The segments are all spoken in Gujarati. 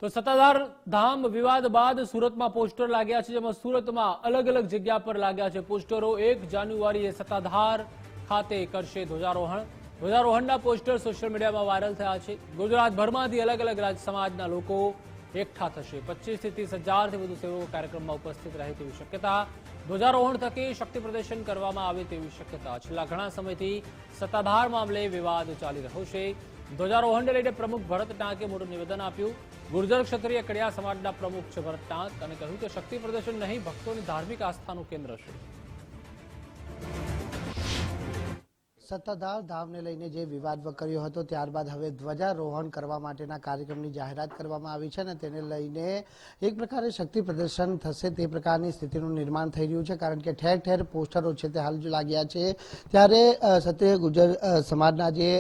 તો સત્તાધાર ધામ વિવાદ બાદ સુરતમાં પોસ્ટર લાગ્યા છે, જેમાં સુરતમાં અલગ અલગ જગ્યા પર લાગ્યા છે પોસ્ટરો। 1 જાન્યુઆરીએ સત્તાધાર ખાતે કરશે ધ્વજારોહણના પોસ્ટર સોશિયલ મીડિયામાં વાયરલ થયા છે। ગુજરાતભરમાંથી અલગ અલગ સમાજના લોકો એકઠા થશે। 25 થી 30 હજારથી વધુ સેવકો કાર્યક્રમમાં ઉપસ્થિત રહે તેવી શક્યતા। ધ્વજારોહણ થકી શક્તિ પ્રદર્શન કરવામાં આવે તેવી શક્યતા। છેલ્લા ઘણા સમયથી સત્તાધાર મામલે વિવાદ ચાલી રહ્યો છે। ધ્વજારોહણને લઈને પ્રમુખ ભરત ટાંકે મોટું નિવેદન આપ્યું। ગુર્જર ક્ષત્રિય કડિયા સમાજના પ્રમુખ છે ભરત ટાંક, અને કહ્યું કે શક્તિ પ્રદર્શન નહીં, ભક્તોની ધાર્મિક આસ્થાનું કેન્દ્ર છે। સત્તાધાર ધામને લઈને જે વિવાદ કર્યો હતો ત્યારબાદ હવે ધ્વજારોહણ કરવા માટેના કાર્યક્રમની જાહેરાત કરવામાં આવી છે, અને તેને લઈને એક પ્રકારે શક્તિ પ્રદર્શન થશે તે પ્રકારની સ્થિતિનું નિર્માણ થઈ રહ્યું છે, કારણ કે ઠેર ઠેર પોસ્ટરો છે તે હાલ લાગ્યા છે। ત્યારે ક્ષત્રિય ગુર્જર સમાજના જે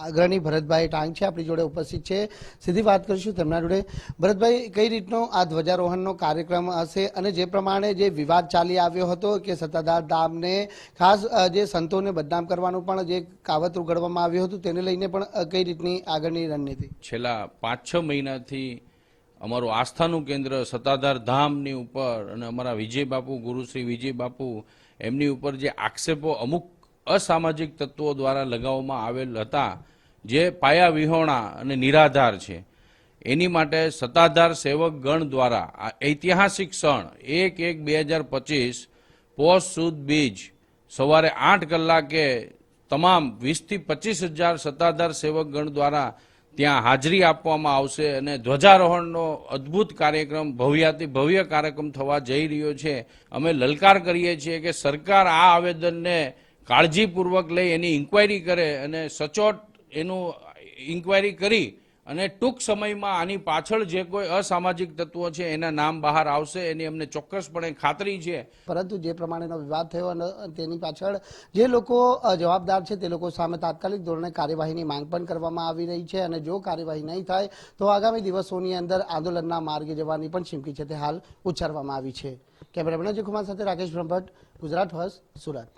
અગ્રણી ભરતભાઈ ટાંક છે આપણી જોડે ઉપસ્થિત છે। સીધી વાત કરીશું તેમના જોડે। ભરતભાઈ, કઈ રીતનો આ ધ્વજારોહણનો કાર્યક્રમ હશે, અને જે પ્રમાણે જે વિવાદ ચાલી આવ્યો હતો કે સત્તાધાર ધામને ખાસ જે સંતોને બદનામ કરવાનો પણ જે કાવતરું ઘડવામાં આવ્યું હતું, તેને લઈને પણ કઈ રીતની આગળની રણનીતિ? છેલ્લા 5-6 મહિનાથી અમારું આસ્થાનું કેન્દ્ર સત્તાધાર ધામની ઉપર અને અમારા વિજય બાપુ, ગુરુ શ્રી વિજય બાપુ, એમની ઉપર જે આક્ષેપો અમુક અસામાજિક તત્વો દ્વારા લગાવવામાં આવેલ હતા, જે પાયા વિહોણા અને નિરાધાર છે, એની માટે સત્તાધાર સેવક ગણ દ્વારા આ ઐતિહાસિક ક્ષણ 1/1/2025 પોષ સુદ બીજ સવારે 8 કલાકે તમામ 20 થી 25 હજાર સત્તાધાર સેવક ગણ દ્વારા ત્યાં હાજરી આપવામાં આવશે, અને ધ્વજારોહણનો અદ્ભુત કાર્યક્રમ, ભવ્યાતિ ભવ્ય કાર્યક્રમ થવા જઈ રહ્યો છે। અમે લલકાર કરીએ છીએ કે સરકાર આ આવેદનને કાળજીપૂર્વક લઈ એની ઇન્ક્વાયરી કરે, અને સચોટ એનું ઇન્ક્વાયરી કરી અને ટૂંક સમયમાં આની પાછળ જે કોઈ અસામાજિક તત્વો છે એના નામ બહાર આવશે, એની અમને ચોક્કસપણે ખાતરી છે। પરંતુ જે પ્રમાણેનો વિવાદ થયો અને તેની પાછળ જે લોકો જવાબદાર છે તે લોકો સામે તાત્કાલિક ધોરણે કાર્યવાહીની માંગ પણ કરવામાં આવી રહી છે, અને જો કાર્યવાહી નહીં થાય તો આગામી દિવસોની અંદર આંદોલનના માર્ગે જવાની પણ ચીમકી છે તે હાલ ઉચ્ચારવામાં આવી છે। કેમેરામેન અજય કુમાર સાથે રાકેશ બ્રહ્મભટ્ટ, ગુજરાત ફર્સ્ટ, સુરત।